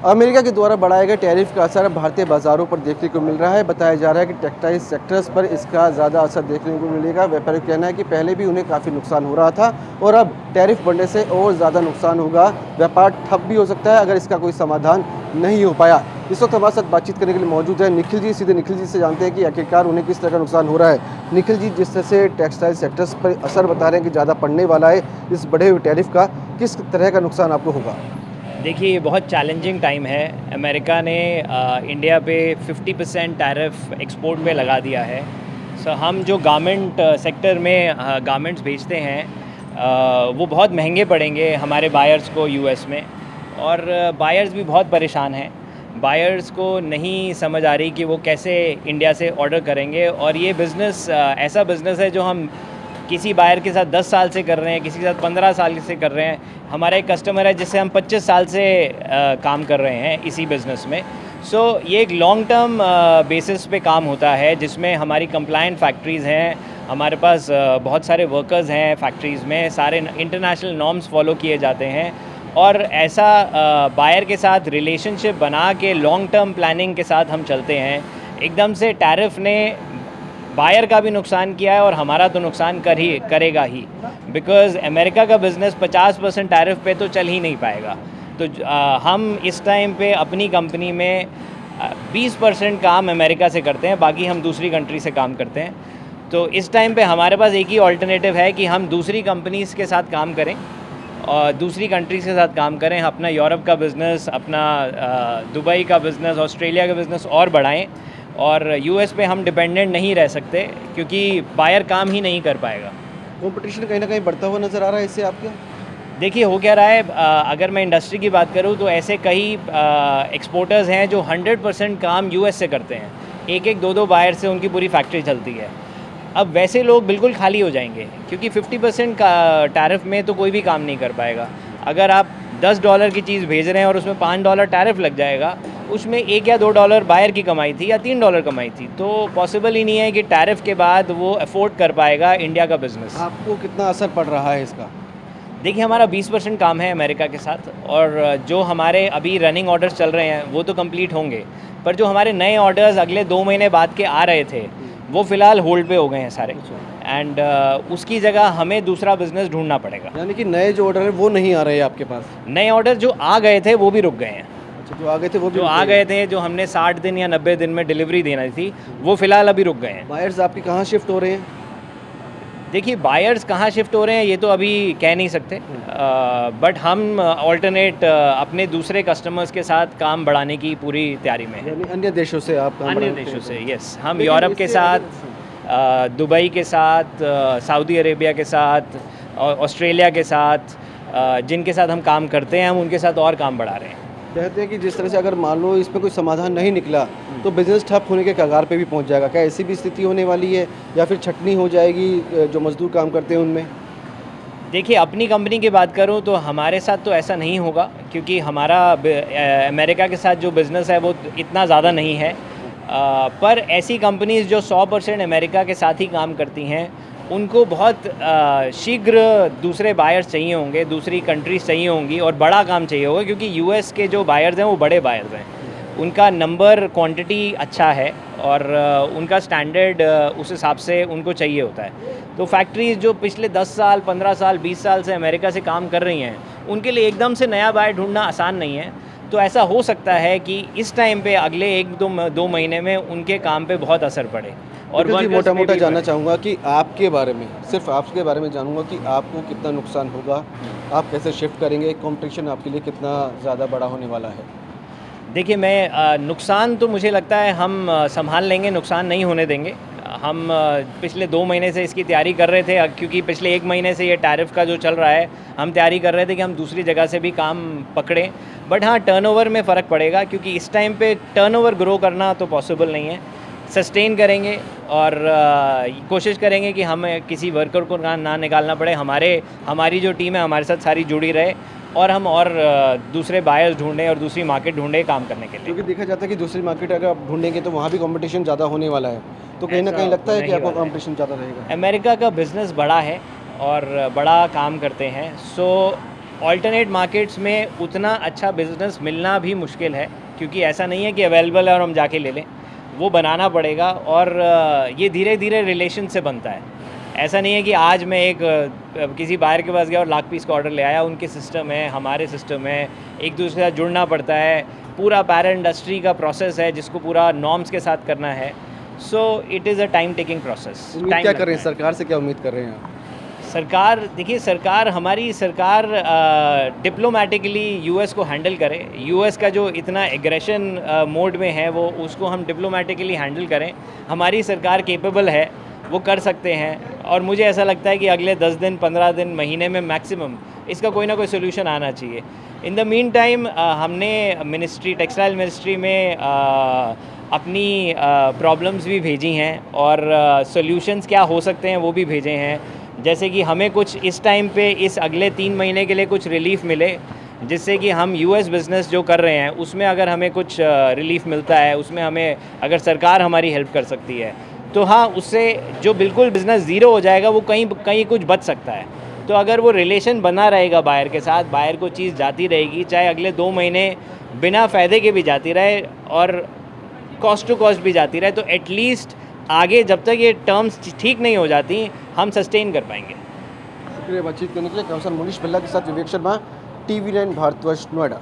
America के द्वारा बढ़ाए गए टैरिफ का असर भारतीय बाजारों पर देखने को मिल रहा है। बताया जा रहा है कि टेक्सटाइल सेक्टर्स पर इसका ज़्यादा असर देखने को मिलेगा। व्यापारियों का कहना है कि पहले भी उन्हें काफ़ी नुकसान हो रहा था और अब टैरिफ बढ़ने से और ज़्यादा नुकसान होगा। व्यापार ठप भी हो सकता है अगर इसका कोई समाधान नहीं हो पाया। इस वक्त हमारे साथ बातचीत करने के लिए मौजूद है निखिल जी। सीधे निखिल जी से जानते हैं कि आखिरकार उन्हें किस तरह का नुकसान हो रहा है। निखिल जी, जिस तरह से टेक्सटाइल सेक्टर्स पर असर बता रहे हैं कि ज़्यादा पड़ने वाला है इस बढ़े हुए टैरिफ का, किस तरह का नुकसान आपको होगा? देखिए, ये बहुत चैलेंजिंग टाइम है। अमेरिका ने इंडिया पे 50% टैरिफ एक्सपोर्ट पे लगा दिया है। हम जो गारमेंट सेक्टर में गारमेंट्स बेचते हैं वो बहुत महंगे पड़ेंगे हमारे बायर्स को यूएस में, और बायर्स भी बहुत परेशान हैं। बायर्स को नहीं समझ आ रही कि वो कैसे इंडिया से ऑर्डर करेंगे, और ये बिज़नेस ऐसा बिज़नेस है जो हम किसी बायर के साथ 10 साल से कर रहे हैं, किसी के साथ 15 साल से कर रहे हैं। हमारा एक कस्टमर है जिससे हम 25 साल से काम कर रहे हैं इसी बिज़नेस में। ये एक लॉन्ग टर्म बेसिस पे काम होता है, जिसमें हमारी कंप्लायंट फैक्ट्रीज़ हैं, हमारे पास बहुत सारे वर्कर्स हैं फैक्ट्रीज़ में, सारे इंटरनेशनल नॉर्म्स फॉलो किए जाते हैं। और ऐसा बायर के साथ रिलेशनशिप बना के लॉन्ग टर्म प्लानिंग के साथ हम चलते हैं। एकदम से टैरिफ ने बायर का भी नुकसान किया है और हमारा तो नुकसान करेगा ही, बिकॉज़ अमेरिका का बिज़नेस 50% टैरिफ पे तो चल ही नहीं पाएगा। हम इस टाइम पे अपनी कंपनी में 20% काम अमेरिका से करते हैं, बाकी हम दूसरी कंट्री से काम करते हैं। तो इस टाइम पे हमारे पास एक ही ऑल्टरनेटिव है कि हम दूसरी कंपनीज़ के साथ काम करें और दूसरी कंट्रीज़ के साथ काम करें, अपना यूरोप का बिज़नेस, अपना दुबई का बिज़नेस, ऑस्ट्रेलिया का बिज़नेस और बढ़ाएं। और यूएस पे हम डिपेंडेंट नहीं रह सकते, क्योंकि बायर काम ही नहीं कर पाएगा। कॉम्पिटिशन कहीं ना कहीं बढ़ता हुआ नज़र आ रहा है इससे आपके? देखिए, हो क्या रहा है, अगर मैं इंडस्ट्री की बात करूं तो ऐसे कई एक्सपोर्टर्स हैं जो 100% काम यूएस से करते हैं। एक एक दो दो बायर से उनकी पूरी फैक्ट्री चलती है। अब वैसे लोग बिल्कुल खाली हो जाएंगे, क्योंकि 50% का टैरिफ में तो कोई भी काम नहीं कर पाएगा। अगर आप $10 की चीज़ भेज रहे हैं और उसमें $5 टैरिफ लग जाएगा, उसमें $1 या $2 बायर की कमाई थी या $3 कमाई थी, तो पॉसिबल ही नहीं है कि टैरिफ के बाद वो अफोर्ड कर पाएगा इंडिया का बिज़नेस। आपको कितना असर पड़ रहा है इसका? देखिए, हमारा 20% काम है अमेरिका के साथ, और जो हमारे अभी रनिंग ऑर्डर्स चल रहे हैं वो तो कंप्लीट होंगे, पर जो हमारे नए ऑर्डर्स अगले 2 महीने बाद के आ रहे थे वो फ़िलहाल होल्ड पे हो गए हैं सारे। एंड उसकी जगह हमें दूसरा बिज़नेस ढूंढना पड़ेगा। यानी कि नए जो ऑर्डर है वो नहीं आ रहे हैं आपके पास? नए ऑर्डर जो आ गए थे वो भी रुक गए हैं। अच्छा, जो आ गए थे वो भी जो रुक आ गए? गए थे, जो हमने 60 दिन या 90 दिन में डिलीवरी देना थी, वो फ़िलहाल अभी रुक गए हैं। बायर्स आपके कहाँ शिफ्ट हो रहे हैं? देखिए, बायर्स कहाँ शिफ्ट हो रहे हैं ये तो अभी कह नहीं सकते, बट हम ऑल्टरनेट अपने दूसरे कस्टमर्स के साथ काम बढ़ाने की पूरी तैयारी में हैं। यानी अन्य देशों से आप काम अन्य बढ़ाते देशों हैं? से, यस। हम लेकिन यूरोप के इससे साथ, दुबई के साथ, सऊदी अरेबिया के साथ, ऑस्ट्रेलिया के साथ, जिनके साथ हम काम करते हैं, हम उनके साथ और काम बढ़ा रहे हैं। कहते हैं कि जिस तरह से अगर मान लो इस पर कोई समाधान नहीं निकला तो बिज़नेस ठप होने के कगार पे भी पहुंच जाएगा। क्या ऐसी भी स्थिति होने वाली है या फिर छटनी हो जाएगी जो मजदूर काम करते हैं उनमें? देखिए, अपनी कंपनी की बात करूं तो हमारे साथ तो ऐसा नहीं होगा, क्योंकि हमारा अमेरिका के साथ जो बिज़नेस है वो इतना ज़्यादा नहीं है। पर ऐसी कंपनीज़ जो 100% अमेरिका के साथ ही काम करती हैं, उनको बहुत शीघ्र दूसरे बायर्स चाहिए होंगे, दूसरी कंट्रीज़ चाहिए होंगी और बड़ा काम चाहिए होगा, क्योंकि यूएस के जो बायर्स हैं वो बड़े बायर्स हैं। उनका नंबर क्वांटिटी अच्छा है और उनका स्टैंडर्ड उस हिसाब से उनको चाहिए होता है। तो फैक्ट्रीज़ जो पिछले 10 साल, 15 साल, 20 साल से अमेरिका से काम कर रही हैं, उनके लिए एकदम से नया बायर ढूंढना आसान नहीं है। तो ऐसा हो सकता है कि इस टाइम पे अगले 1-2 महीने में उनके काम पे बहुत असर पड़े। और मोटा मोटा जानना चाहूँगा कि आपके बारे में, सिर्फ आपके बारे में जानूँगा कि आपको कितना नुकसान होगा, आप कैसे शिफ्ट करेंगे, कंपटीशन आपके लिए कितना ज़्यादा बड़ा होने वाला है? देखिए, मैं नुकसान तो मुझे लगता है हम संभाल लेंगे, नुकसान नहीं होने देंगे। हम पिछले 2 महीने से इसकी तैयारी कर रहे थे, क्योंकि पिछले 1 महीने से ये टैरिफ का जो चल रहा है, हम तैयारी कर रहे थे कि हम दूसरी जगह से भी काम पकड़ें। बट हाँ, टर्नओवर में फ़र्क पड़ेगा, क्योंकि इस टाइम पे टर्नओवर ग्रो करना तो पॉसिबल नहीं है। सस्टेन करेंगे और कोशिश करेंगे कि हमें किसी वर्कर को ना निकालना पड़े, हमारी जो टीम है हमारे साथ सारी जुड़ी रहे, और हम और दूसरे बायर्स ढूंढें और दूसरी मार्केट ढूंढें काम करने के लिए। क्योंकि देखा जाता है कि दूसरी मार्केट अगर आप ढूंढेंगे तो वहाँ भी कंपटीशन ज़्यादा होने वाला है, तो कहीं ना कहीं लगता है कि आपको कंपटीशन ज़्यादा रहेगा। अमेरिका का बिज़नेस बड़ा है और बड़ा काम करते हैं, ऑल्टरनेट मार्केट्स में उतना अच्छा बिजनेस मिलना भी मुश्किल है, क्योंकि ऐसा नहीं है कि अवेलेबल है और हम जाके ले लें, वो बनाना पड़ेगा। और ये धीरे धीरे रिलेशन से बनता है। ऐसा नहीं है कि आज मैं किसी बायर के पास गया और लाख पीस का ऑर्डर ले आया। उनके सिस्टम है, हमारे सिस्टम है, एक दूसरे के साथ जुड़ना पड़ता है, पूरा पैरा इंडस्ट्री का प्रोसेस है जिसको पूरा नॉर्म्स के साथ करना है। So it is a time taking process. उम्मीद क्या कर रहे हैं, सरकार से क्या उम्मीद कर रहे हैं आप? सरकार, देखिए हमारी सरकार डिप्लोमेटिकली यूएस को हैंडल करे। यूएस का जो इतना एग्रेशन मोड में है, वो उसको हम डिप्लोमेटिकली हैंडल करें। हमारी सरकार केपेबल है, वो कर सकते हैं। और मुझे ऐसा लगता है कि अगले 10 दिन, 15 दिन, महीने में मैक्सिमम इसका कोई ना कोई सोल्यूशन आना चाहिए। इन द मीन टाइम हमने टेक्सटाइल मिनिस्ट्री में अपनी प्रॉब्लम्स भी भेजी हैं और सॉल्यूशंस क्या हो सकते हैं वो भी भेजे हैं। जैसे कि हमें कुछ इस टाइम पे इस अगले 3 महीने के लिए कुछ रिलीफ मिले, जिससे कि हम यूएस बिज़नेस जो कर रहे हैं उसमें अगर हमें कुछ रिलीफ मिलता है, उसमें हमें अगर सरकार हमारी हेल्प कर सकती है तो हाँ, उससे जो बिल्कुल बिज़नेस ज़ीरो हो जाएगा वो कहीं कुछ बच सकता है। तो अगर वो रिलेशन बना रहेगा बायर के साथ, बायर को चीज़ जाती रहेगी, चाहे अगले 2 महीने बिना फ़ायदे के भी जाती रहे और कॉस्ट टू कॉस्ट भी जाती रहे, तो एटलीस्ट आगे जब तक ये टर्म्स ठीक नहीं हो जाती हम सस्टेन कर पाएंगे। शुक्रिया बातचीत करने के लिए। कैमरामैन मुनीश भल्ला के साथ विवेक शर्मा, TV9 भारतवर्ष, नोएडा।